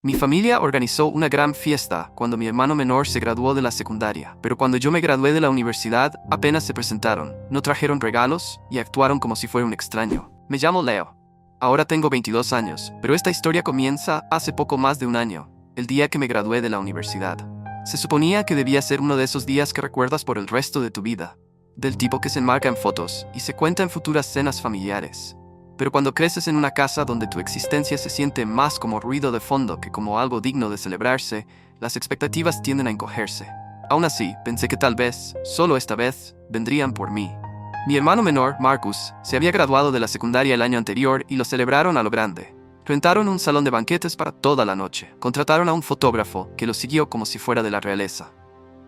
Mi familia organizó una gran fiesta cuando mi hermano menor se graduó de la secundaria, pero cuando yo me gradué de la universidad, apenas se presentaron, no trajeron regalos y actuaron como si fuera un extraño. Me llamo Leo. Ahora tengo 22 años, pero esta historia comienza hace poco más de un año, el día que me gradué de la universidad. Se suponía que debía ser uno de esos días que recuerdas por el resto de tu vida, del tipo que se enmarca en fotos y se cuenta en futuras cenas familiares. Pero cuando creces en una casa donde tu existencia se siente más como ruido de fondo que como algo digno de celebrarse, las expectativas tienden a encogerse. Aún así, pensé que tal vez, solo esta vez, vendrían por mí. Mi hermano menor, Marcus, se había graduado de la secundaria el año anterior y lo celebraron a lo grande. Rentaron un salón de banquetes para toda la noche. Contrataron a un fotógrafo que lo siguió como si fuera de la realeza.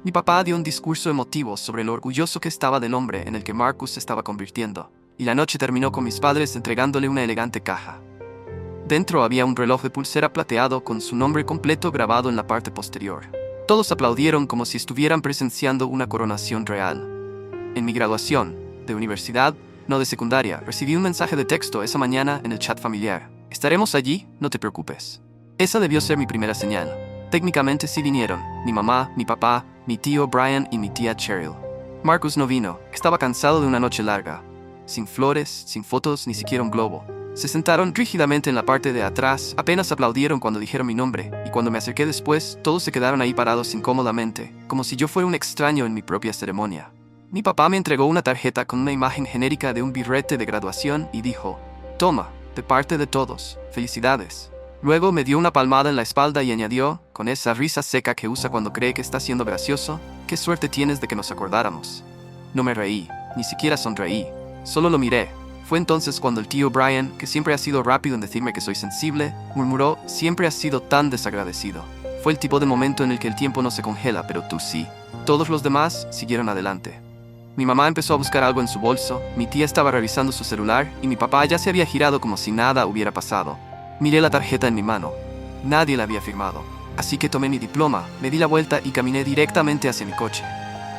Mi papá dio un discurso emotivo sobre lo orgulloso que estaba del hombre en el que Marcus se estaba convirtiendo. Y la noche terminó con mis padres entregándole una elegante caja. Dentro había un reloj de pulsera plateado con su nombre completo grabado en la parte posterior. Todos aplaudieron como si estuvieran presenciando una coronación real. En mi graduación, de universidad, no de secundaria, recibí un mensaje de texto esa mañana en el chat familiar. Estaremos allí, no te preocupes. Esa debió ser mi primera señal. Técnicamente sí vinieron, mi mamá, mi papá, mi tío Brian y mi tía Cheryl. Marcus no vino, estaba cansado de una noche larga. Sin flores, sin fotos, ni siquiera un globo. Se sentaron rígidamente en la parte de atrás, apenas aplaudieron cuando dijeron mi nombre, y cuando me acerqué después, todos se quedaron ahí parados incómodamente, como si yo fuera un extraño en mi propia ceremonia. Mi papá me entregó una tarjeta con una imagen genérica de un birrete de graduación y dijo: «Toma, de parte de todos, felicidades». Luego me dio una palmada en la espalda y añadió, con esa risa seca que usa cuando cree que está siendo gracioso: «Qué suerte tienes de que nos acordáramos». No me reí, ni siquiera sonreí. Solo lo miré. Fue entonces cuando el tío Brian, que siempre ha sido rápido en decirme que soy sensible, murmuró: «Siempre has sido tan desagradecido». Fue el tipo de momento en el que el tiempo no se congela, pero tú sí. Todos los demás siguieron adelante. Mi mamá empezó a buscar algo en su bolso, mi tía estaba revisando su celular y mi papá ya se había girado como si nada hubiera pasado. Miré la tarjeta en mi mano. Nadie la había firmado. Así que tomé mi diploma, me di la vuelta y caminé directamente hacia mi coche.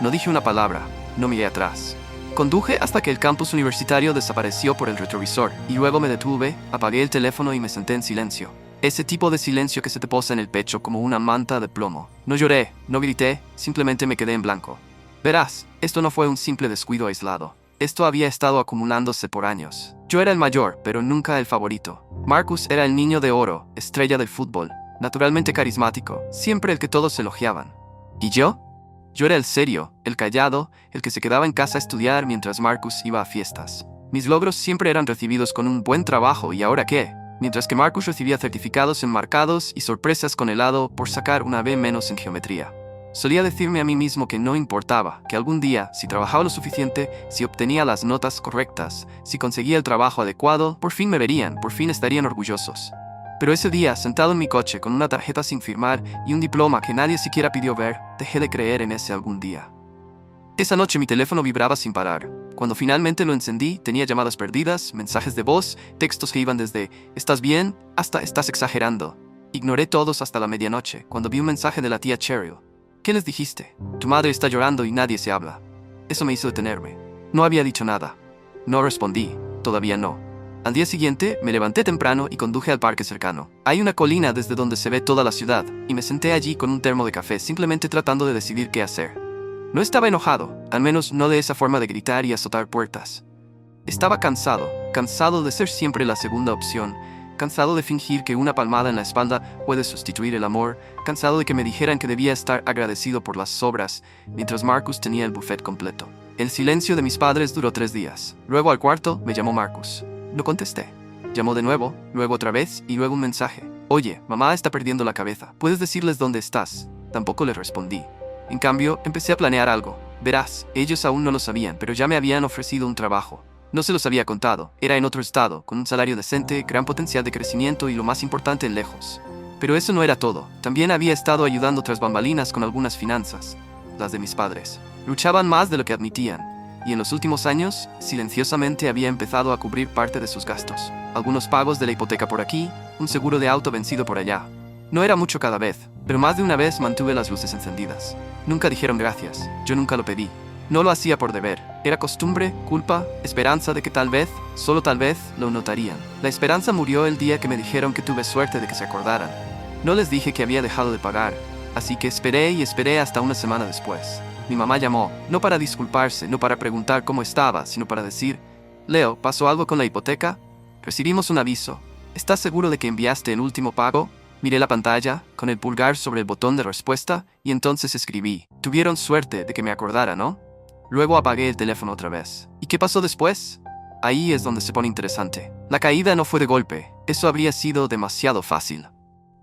No dije una palabra, no miré atrás. Conduje hasta que el campus universitario desapareció por el retrovisor, y luego me detuve, apagué el teléfono y me senté en silencio. Ese tipo de silencio que se te posa en el pecho como una manta de plomo. No lloré, no grité, simplemente me quedé en blanco. Verás, esto no fue un simple descuido aislado. Esto había estado acumulándose por años. Yo era el mayor, pero nunca el favorito. Marcus era el niño de oro, estrella del fútbol, naturalmente carismático, siempre el que todos elogiaban. ¿Y yo? Yo era el serio, el callado, el que se quedaba en casa a estudiar mientras Marcus iba a fiestas. Mis logros siempre eran recibidos con un buen trabajo, ¿y ahora qué? Mientras que Marcus recibía certificados enmarcados y sorpresas con helado por sacar una B- en geometría. Solía decirme a mí mismo que no importaba, que algún día, si trabajaba lo suficiente, si obtenía las notas correctas, si conseguía el trabajo adecuado, por fin me verían, por fin estarían orgullosos. Pero ese día, sentado en mi coche con una tarjeta sin firmar y un diploma que nadie siquiera pidió ver, dejé de creer en ese algún día. Esa noche mi teléfono vibraba sin parar. Cuando finalmente lo encendí, tenía llamadas perdidas, mensajes de voz, textos que iban desde «¿Estás bien?» hasta «¿Estás exagerando?». Ignoré todos hasta la medianoche, cuando vi un mensaje de la tía Cheryl. «¿Qué les dijiste? Tu madre está llorando y nadie se habla». Eso me hizo detenerme. No había dicho nada. No respondí. Todavía no. Al día siguiente, me levanté temprano y conduje al parque cercano. Hay una colina desde donde se ve toda la ciudad, y me senté allí con un termo de café simplemente tratando de decidir qué hacer. No estaba enojado, al menos no de esa forma de gritar y azotar puertas. Estaba cansado de ser siempre la segunda opción, cansado de fingir que una palmada en la espalda puede sustituir el amor, cansado de que me dijeran que debía estar agradecido por las sobras, mientras Marcus tenía el buffet completo. El silencio de mis padres duró 3 días. Luego al cuarto me llamó Marcus. No contesté. Llamó de nuevo, luego otra vez y luego un mensaje. «Oye, mamá está perdiendo la cabeza. ¿Puedes decirles dónde estás?» Tampoco le respondí. En cambio, empecé a planear algo. Verás, ellos aún no lo sabían, pero ya me habían ofrecido un trabajo. No se los había contado. Era en otro estado, con un salario decente, gran potencial de crecimiento y lo más importante, lejos. Pero eso no era todo. También había estado ayudando tras bambalinas con algunas finanzas. Las de mis padres. Luchaban más de lo que admitían. Y en los últimos años, silenciosamente había empezado a cubrir parte de sus gastos. Algunos pagos de la hipoteca por aquí, un seguro de auto vencido por allá. No era mucho cada vez, pero más de una vez mantuve las luces encendidas. Nunca dijeron gracias, yo nunca lo pedí. No lo hacía por deber, era costumbre, culpa, esperanza de que tal vez, solo tal vez, lo notarían. La esperanza murió el día que me dijeron que tuve suerte de que se acordaran. No les dije que había dejado de pagar, así que esperé y esperé hasta una semana después. Mi mamá llamó, no para disculparse, no para preguntar cómo estaba, sino para decir: Leo, ¿pasó algo con la hipoteca? Recibimos un aviso. ¿Estás seguro de que enviaste el último pago? Miré la pantalla, con el pulgar sobre el botón de respuesta, y entonces escribí: tuvieron suerte de que me acordara, ¿no? Luego apagué el teléfono otra vez. ¿Y qué pasó después? Ahí es donde se pone interesante. La caída no fue de golpe, eso habría sido demasiado fácil.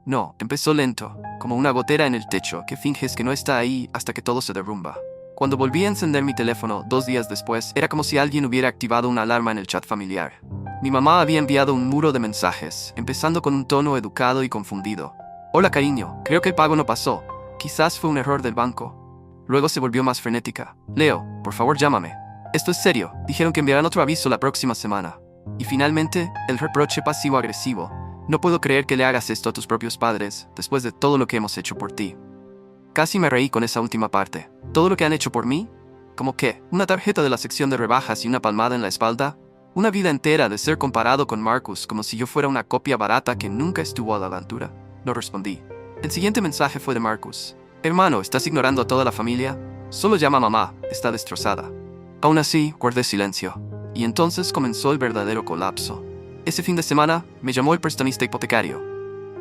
No, empezó lento, como una gotera en el techo que finges que no está ahí hasta que todo se derrumba. Cuando volví a encender mi teléfono 2 días después, era como si alguien hubiera activado una alarma en el chat familiar. Mi mamá había enviado un muro de mensajes, empezando con un tono educado y confundido. Hola cariño, creo que el pago no pasó. Quizás fue un error del banco. Luego se volvió más frenética. Leo, por favor llámame. Esto es serio, dijeron que enviarán otro aviso la próxima semana. Y finalmente, el reproche pasivo-agresivo. No puedo creer que le hagas esto a tus propios padres, después de todo lo que hemos hecho por ti. Casi me reí con esa última parte. ¿Todo lo que han hecho por mí? ¿Cómo qué? ¿Una tarjeta de la sección de rebajas y una palmada en la espalda? ¿Una vida entera de ser comparado con Marcus como si yo fuera una copia barata que nunca estuvo a la altura? No respondí. El siguiente mensaje fue de Marcus. Hermano, ¿estás ignorando a toda la familia? Solo llama a mamá, está destrozada. Aún así, guardé silencio. Y entonces comenzó el verdadero colapso. Ese fin de semana, me llamó el prestamista hipotecario.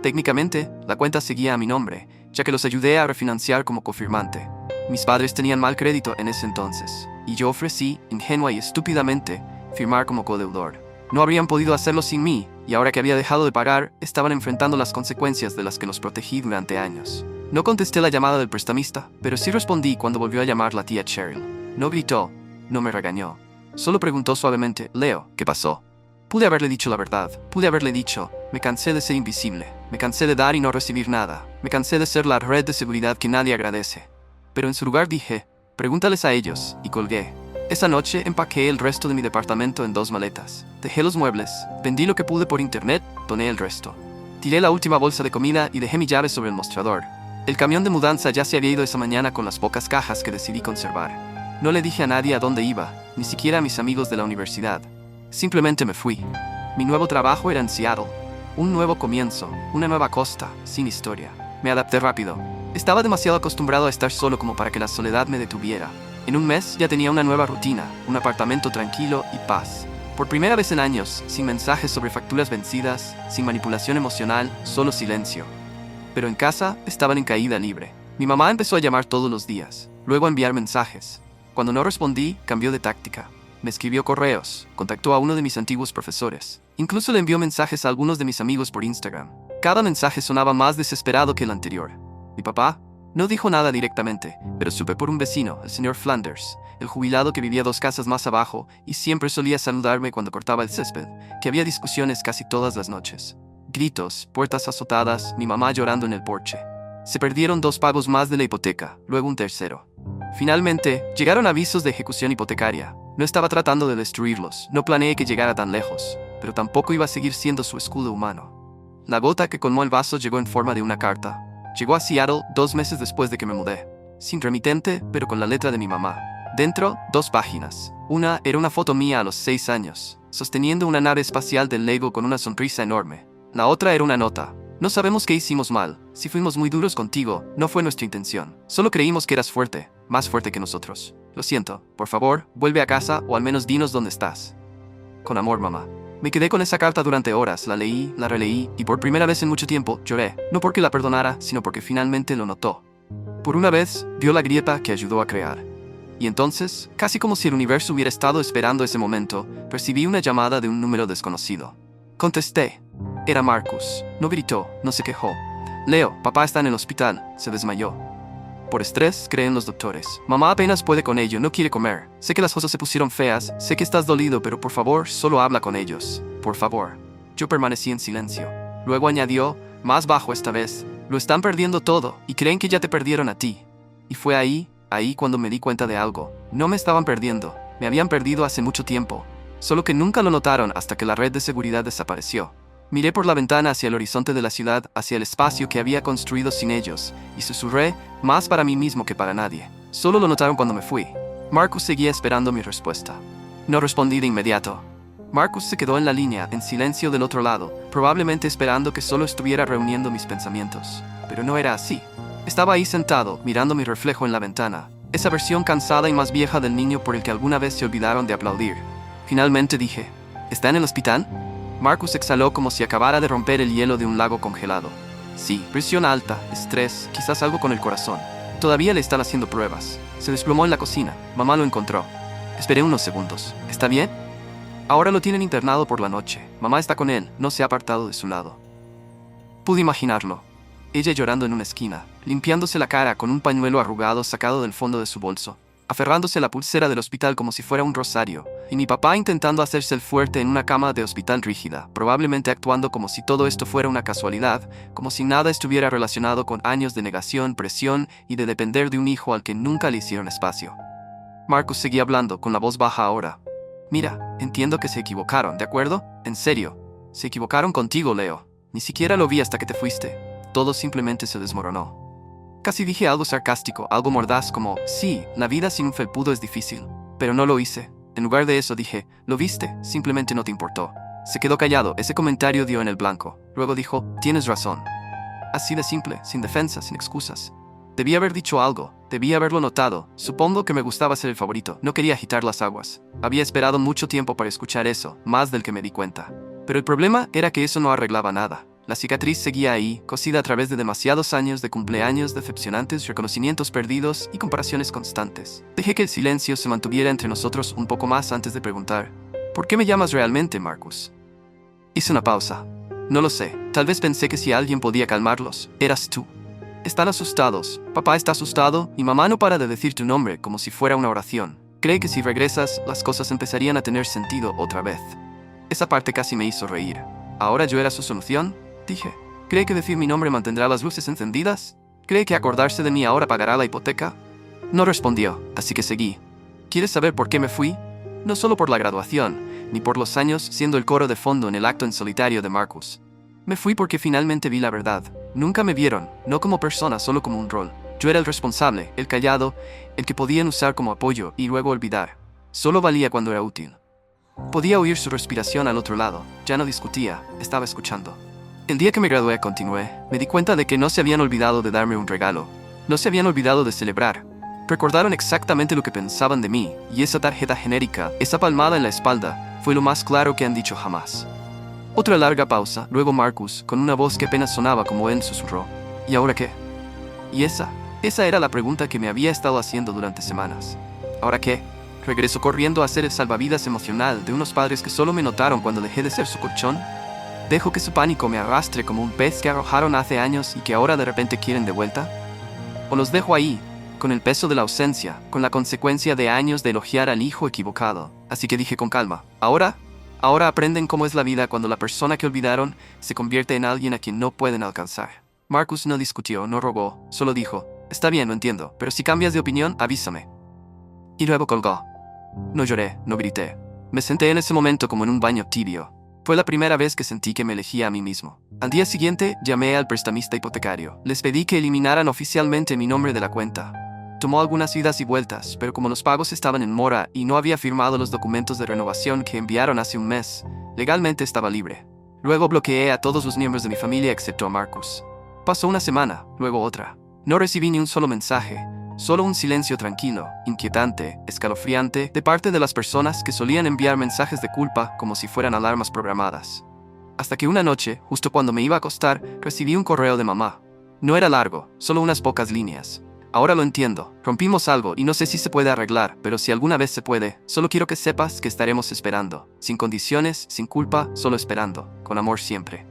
Técnicamente, la cuenta seguía a mi nombre, ya que los ayudé a refinanciar como cofirmante. Mis padres tenían mal crédito en ese entonces, y yo ofrecí, ingenua y estúpidamente, firmar como codeudor. No habrían podido hacerlo sin mí, y ahora que había dejado de pagar, estaban enfrentando las consecuencias de las que los protegí durante años. No contesté la llamada del prestamista, pero sí respondí cuando volvió a llamar la tía Cheryl. No gritó, no me regañó. Solo preguntó suavemente: Leo, ¿qué pasó? Pude haberle dicho la verdad. Pude haberle dicho: me cansé de ser invisible. Me cansé de dar y no recibir nada. Me cansé de ser la red de seguridad que nadie agradece. Pero en su lugar dije: pregúntales a ellos, y colgué. Esa noche empaqué el resto de mi departamento en 2 maletas. Dejé los muebles, vendí lo que pude por internet, doné el resto. Tiré la última bolsa de comida y dejé mi llave sobre el mostrador. El camión de mudanza ya se había ido esa mañana con las pocas cajas que decidí conservar. No le dije a nadie a dónde iba, ni siquiera a mis amigos de la universidad. Simplemente me fui. Mi nuevo trabajo era en Seattle. Un nuevo comienzo, una nueva costa, sin historia. Me adapté rápido. Estaba demasiado acostumbrado a estar solo como para que la soledad me detuviera. En un mes ya tenía una nueva rutina, un apartamento tranquilo y paz. Por primera vez en años, sin mensajes sobre facturas vencidas, sin manipulación emocional, solo silencio. Pero en casa estaban en caída libre. Mi mamá empezó a llamar todos los días, luego a enviar mensajes. Cuando no respondí, cambió de táctica. Me escribió correos, contactó a uno de mis antiguos profesores. Incluso le envió mensajes a algunos de mis amigos por Instagram. Cada mensaje sonaba más desesperado que el anterior. Mi papá no dijo nada directamente, pero supe por un vecino, el señor Flanders, el jubilado que vivía 2 casas más abajo y siempre solía saludarme cuando cortaba el césped, que había discusiones casi todas las noches. Gritos, puertas azotadas, mi mamá llorando en el porche. Se perdieron 2 pagos más de la hipoteca, luego un tercero. Finalmente, llegaron avisos de ejecución hipotecaria. No estaba tratando de destruirlos, no planeé que llegara tan lejos, pero tampoco iba a seguir siendo su escudo humano. La gota que colmó el vaso llegó en forma de una carta. Llegó a Seattle 2 meses después de que me mudé. Sin remitente, pero con la letra de mi mamá. Dentro, 2 páginas. Una era una foto mía a los 6 años, sosteniendo una nave espacial del Lego con una sonrisa enorme. La otra era una nota. No sabemos qué hicimos mal. Si fuimos muy duros contigo, no fue nuestra intención. Solo creímos que eras fuerte, más fuerte que nosotros. Lo siento, por favor, vuelve a casa o al menos dinos dónde estás. Con amor, mamá. Me quedé con esa carta durante horas, la leí, la releí, y por primera vez en mucho tiempo lloré. No porque la perdonara, sino porque finalmente lo notó. Por una vez, vio la grieta que ayudó a crear. Y entonces, casi como si el universo hubiera estado esperando ese momento, percibí una llamada de un número desconocido. Contesté. Era Marcus. No gritó, no se quejó. Leo, papá está en el hospital, se desmayó. Por estrés, creen los doctores. Mamá apenas puede con ello, no quiere comer. Sé que las cosas se pusieron feas, sé que estás dolido, pero por favor, solo habla con ellos. Por favor. Yo permanecí en silencio. Luego añadió, más bajo esta vez, lo están perdiendo todo, y creen que ya te perdieron a ti. Y fue ahí cuando me di cuenta de algo. No me estaban perdiendo, me habían perdido hace mucho tiempo. Solo que nunca lo notaron hasta que la red de seguridad desapareció. Miré por la ventana hacia el horizonte de la ciudad, hacia el espacio que había construido sin ellos, y susurré, más para mí mismo que para nadie. Solo lo notaron cuando me fui. Marcus seguía esperando mi respuesta. No respondí de inmediato. Marcus se quedó en la línea, en silencio del otro lado, probablemente esperando que solo estuviera reuniendo mis pensamientos. Pero no era así. Estaba ahí sentado, mirando mi reflejo en la ventana, esa versión cansada y más vieja del niño por el que alguna vez se olvidaron de aplaudir. Finalmente dije, ¿está en el hospital? Marcus exhaló como si acabara de romper el hielo de un lago congelado. Sí, presión alta, estrés, quizás algo con el corazón. Todavía le están haciendo pruebas. Se desplomó en la cocina. Mamá lo encontró. Esperé unos segundos. ¿Está bien? Ahora lo tienen internado por la noche. Mamá está con él, no se ha apartado de su lado. Pude imaginarlo. Ella llorando en una esquina, limpiándose la cara con un pañuelo arrugado sacado del fondo de su bolso, aferrándose a la pulsera del hospital como si fuera un rosario, y mi papá intentando hacerse el fuerte en una cama de hospital rígida, probablemente actuando como si todo esto fuera una casualidad, como si nada estuviera relacionado con años de negación, presión y de depender de un hijo al que nunca le hicieron espacio. Marcus seguía hablando, con la voz baja ahora. Mira, entiendo que se equivocaron, ¿de acuerdo? En serio. Se equivocaron contigo, Leo. Ni siquiera lo vi hasta que te fuiste. Todo simplemente se desmoronó. Casi dije algo sarcástico, algo mordaz como, sí, la vida sin un felpudo es difícil. Pero no lo hice. En lugar de eso dije, lo viste, simplemente no te importó. Se quedó callado, ese comentario dio en el blanco. Luego dijo, tienes razón. Así de simple, sin defensa, sin excusas. Debí haber dicho algo, debí haberlo notado. Supongo que me gustaba ser el favorito, no quería agitar las aguas. Había esperado mucho tiempo para escuchar eso, más del que me di cuenta. Pero el problema era que eso no arreglaba nada. La cicatriz seguía ahí, cosida a través de demasiados años de cumpleaños decepcionantes, reconocimientos perdidos y comparaciones constantes. Dejé que el silencio se mantuviera entre nosotros un poco más antes de preguntar, ¿por qué me llamas realmente, Marcus? Hice una pausa. No lo sé, tal vez pensé que si alguien podía calmarlos, eras tú. Están asustados, papá está asustado y mamá no para de decir tu nombre como si fuera una oración. Cree que si regresas, las cosas empezarían a tener sentido otra vez. Esa parte casi me hizo reír. ¿Ahora yo era su solución? Dije. ¿Cree que decir mi nombre mantendrá las luces encendidas? ¿Cree que acordarse de mí ahora pagará la hipoteca? No respondió, así que seguí. ¿Quieres saber por qué me fui? No solo por la graduación, ni por los años siendo el coro de fondo en el acto en solitario de Marcus. Me fui porque finalmente vi la verdad. Nunca me vieron, no como persona, solo como un rol. Yo era el responsable, el callado, el que podían usar como apoyo y luego olvidar. Solo valía cuando era útil. Podía oír su respiración al otro lado. Ya no discutía, estaba escuchando. El día que me gradué continué. Me di cuenta de que no se habían olvidado de darme un regalo. No se habían olvidado de celebrar. Recordaron exactamente lo que pensaban de mí, y esa tarjeta genérica, esa palmada en la espalda, fue lo más claro que han dicho jamás. Otra larga pausa, luego Marcus, con una voz que apenas sonaba como él, susurró. ¿Y ahora qué? Y esa era la pregunta que me había estado haciendo durante semanas. ¿Ahora qué? ¿Regreso corriendo a ser el salvavidas emocional de unos padres que solo me notaron cuando dejé de ser su colchón? ¿Dejo que su pánico me arrastre como un pez que arrojaron hace años y que ahora de repente quieren de vuelta? ¿O los dejo ahí, con el peso de la ausencia, con la consecuencia de años de elogiar al hijo equivocado? Así que dije con calma, Ahora aprenden cómo es la vida cuando la persona que olvidaron se convierte en alguien a quien no pueden alcanzar. Marcus no discutió, no rogó, solo dijo, está bien, lo entiendo, pero si cambias de opinión, avísame. Y luego colgó. No lloré, no grité. Me senté en ese momento como en un baño tibio. Fue la primera vez que sentí que me elegía a mí mismo. Al día siguiente, llamé al prestamista hipotecario. Les pedí que eliminaran oficialmente mi nombre de la cuenta. Tomó algunas idas y vueltas, pero como los pagos estaban en mora y no había firmado los documentos de renovación que enviaron hace un mes, legalmente estaba libre. Luego bloqueé a todos los miembros de mi familia excepto a Marcus. Pasó una semana, luego otra. No recibí ni un solo mensaje, solo un silencio tranquilo, inquietante, escalofriante, de parte de las personas que solían enviar mensajes de culpa como si fueran alarmas programadas. Hasta que una noche, justo cuando me iba a acostar, recibí un correo de mamá. No era largo, solo unas pocas líneas. Ahora lo entiendo, rompimos algo y no sé si se puede arreglar, pero si alguna vez se puede, solo quiero que sepas que estaremos esperando, sin condiciones, sin culpa, solo esperando, con amor siempre.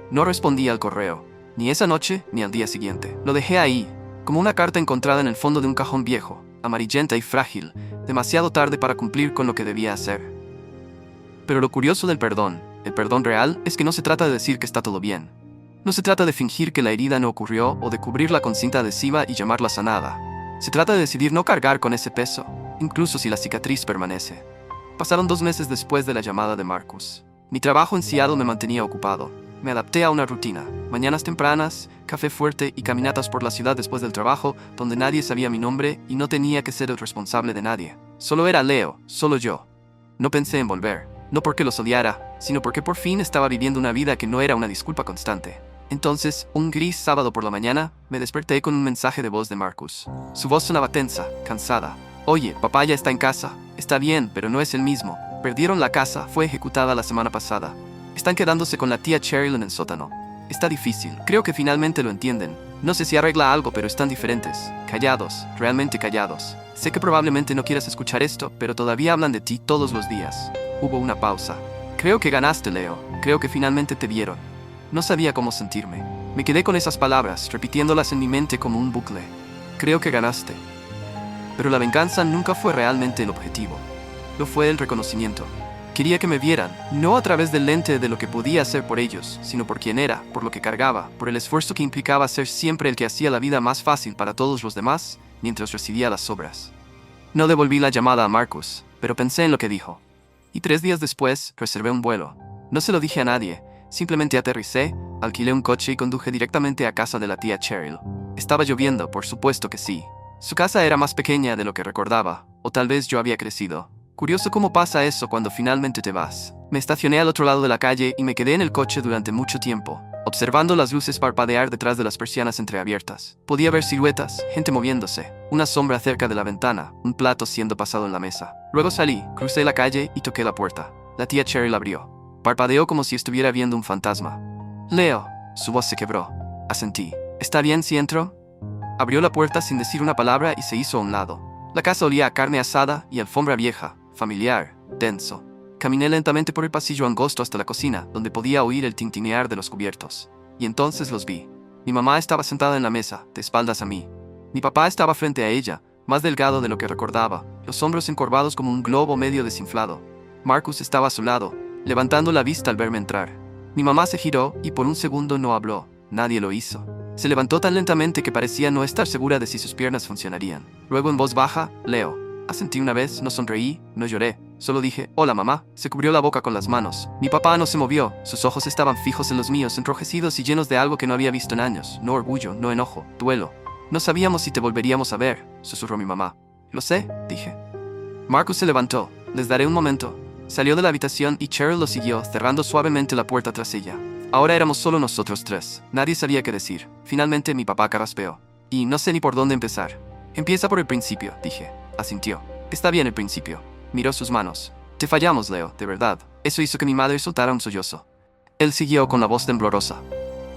No respondí al correo, ni esa noche ni al día siguiente. Lo dejé ahí, como una carta encontrada en el fondo de un cajón viejo, amarillenta y frágil, demasiado tarde para cumplir con lo que debía hacer. Pero lo curioso del perdón, el perdón real, es que no se trata de decir que está todo bien. No se trata de fingir que la herida no ocurrió o de cubrirla con cinta adhesiva y llamarla sanada. Se trata de decidir no cargar con ese peso, incluso si la cicatriz permanece. Pasaron 2 meses después de la llamada de Marcus. Mi trabajo en Seattle me mantenía ocupado. Me adapté a una rutina, mañanas tempranas, café fuerte y caminatas por la ciudad después del trabajo, donde nadie sabía mi nombre y no tenía que ser el responsable de nadie. Solo era Leo, solo yo. No pensé en volver. No porque los odiara, sino porque por fin estaba viviendo una vida que no era una disculpa constante. Entonces, un gris sábado por la mañana, me desperté con un mensaje de voz de Marcus. Su voz sonaba tensa, cansada. Oye, papá ya está en casa. Está bien, pero no es el mismo. Perdieron la casa, fue ejecutada la semana pasada. Están quedándose con la tía Cheryl en el sótano. Está difícil. Creo que finalmente lo entienden. No sé si arregla algo, pero están diferentes. Callados, realmente callados. Sé que probablemente no quieras escuchar esto, pero todavía hablan de ti todos los días. Hubo una pausa. Creo que ganaste, Leo. Creo que finalmente te vieron. No sabía cómo sentirme. Me quedé con esas palabras, repitiéndolas en mi mente como un bucle. Creo que ganaste. Pero la venganza nunca fue realmente el objetivo. Lo fue el reconocimiento. Quería que me vieran, no a través del lente de lo que podía hacer por ellos, sino por quién era, por lo que cargaba, por el esfuerzo que implicaba ser siempre el que hacía la vida más fácil para todos los demás, mientras recibía las sobras. No devolví la llamada a Marcus, pero pensé en lo que dijo. Y 3 días después, reservé un vuelo. No se lo dije a nadie. Simplemente aterricé, alquilé un coche y conduje directamente a casa de la tía Cheryl. Estaba lloviendo, por supuesto que sí. Su casa era más pequeña de lo que recordaba, o tal vez yo había crecido. Curioso cómo pasa eso cuando finalmente te vas. Me estacioné al otro lado de la calle y me quedé en el coche durante mucho tiempo, observando las luces parpadear detrás de las persianas entreabiertas. Podía ver siluetas, gente moviéndose, una sombra cerca de la ventana, un plato siendo pasado en la mesa. Luego salí, crucé la calle y toqué la puerta. La tía Cheryl abrió. Parpadeó como si estuviera viendo un fantasma. Leo. Su voz se quebró. Asentí. ¿Está bien si entro? Abrió la puerta sin decir una palabra y se hizo a un lado. La casa olía a carne asada y alfombra vieja, familiar, denso. Caminé lentamente por el pasillo angosto hasta la cocina, donde podía oír el tintinear de los cubiertos. Y entonces los vi. Mi mamá estaba sentada en la mesa, de espaldas a mí. Mi papá estaba frente a ella, más delgado de lo que recordaba, los hombros encorvados como un globo medio desinflado. Marcus estaba a su lado, levantando la vista al verme entrar. Mi mamá se giró y por un segundo no habló. Nadie lo hizo. Se levantó tan lentamente que parecía no estar segura de si sus piernas funcionarían. Luego en voz baja, Leo. Asentí una vez, no sonreí, no lloré. Solo dije, hola mamá. Se cubrió la boca con las manos. Mi papá no se movió. Sus ojos estaban fijos en los míos, enrojecidos y llenos de algo que no había visto en años. No orgullo, no enojo, duelo. No sabíamos si te volveríamos a ver, susurró mi mamá. Lo sé, dije. Marcus se levantó. Les daré un momento. Salió de la habitación y Cheryl lo siguió, cerrando suavemente la puerta tras ella. Ahora éramos solo nosotros 3. Nadie sabía qué decir. Finalmente mi papá carraspeó. Y no sé ni por dónde empezar. Empieza por el principio, dije. Asintió. Está bien el principio. Miró sus manos. Te fallamos, Leo, de verdad. Eso hizo que mi madre soltara un sollozo. Él siguió con la voz temblorosa.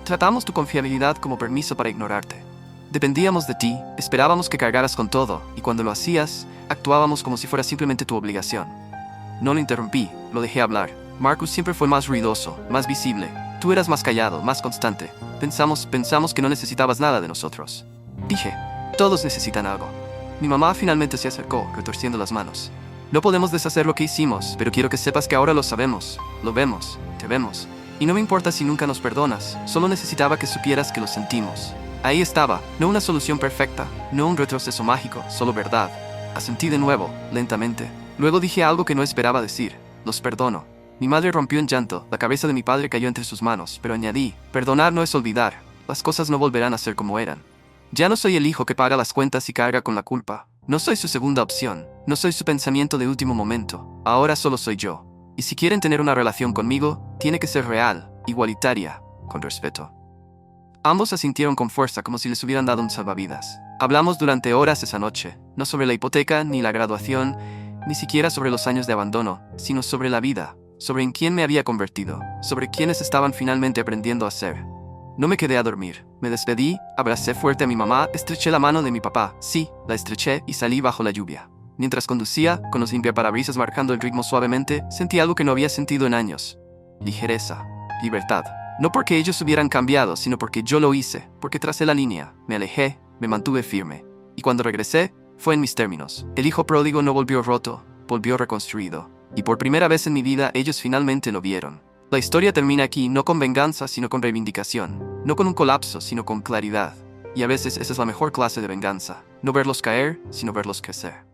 Tratamos tu confiabilidad como permiso para ignorarte. Dependíamos de ti, esperábamos que cargaras con todo, y cuando lo hacías, actuábamos como si fuera simplemente tu obligación. No lo interrumpí, lo dejé hablar. Marcus siempre fue más ruidoso, más visible. Tú eras más callado, más constante. Pensamos que no necesitabas nada de nosotros. Dije, todos necesitan algo. Mi mamá finalmente se acercó, retorciendo las manos. No podemos deshacer lo que hicimos, pero quiero que sepas que ahora lo sabemos. Lo vemos, te vemos. Y no me importa si nunca nos perdonas, solo necesitaba que supieras que lo sentimos. Ahí estaba, no una solución perfecta, no un retroceso mágico, solo verdad. Asentí de nuevo, lentamente. Luego dije algo que no esperaba decir. Los perdono. Mi madre rompió en llanto, la cabeza de mi padre cayó entre sus manos, pero añadí, perdonar no es olvidar. Las cosas no volverán a ser como eran. Ya no soy el hijo que paga las cuentas y carga con la culpa. No soy su segunda opción. No soy su pensamiento de último momento. Ahora solo soy yo. Y si quieren tener una relación conmigo, tiene que ser real, igualitaria, con respeto. Ambos asintieron con fuerza como si les hubieran dado un salvavidas. Hablamos durante horas esa noche, no sobre la hipoteca, ni la graduación, ni siquiera sobre los años de abandono, sino sobre la vida, sobre en quién me había convertido, sobre quiénes estaban finalmente aprendiendo a ser. No me quedé a dormir. Me despedí, abracé fuerte a mi mamá, estreché la mano de mi papá. Sí, la estreché y salí bajo la lluvia. Mientras conducía, con los limpiaparabrisas marcando el ritmo suavemente, sentí algo que no había sentido en años. Ligereza. Libertad. No porque ellos hubieran cambiado, sino porque yo lo hice, porque tracé la línea, me alejé, me mantuve firme. Y cuando regresé, fue en mis términos. El hijo pródigo no volvió roto, volvió reconstruido. Y por primera vez en mi vida, ellos finalmente lo vieron. La historia termina aquí, no con venganza, sino con reivindicación. No con un colapso, sino con claridad. Y a veces esa es la mejor clase de venganza. No verlos caer, sino verlos crecer.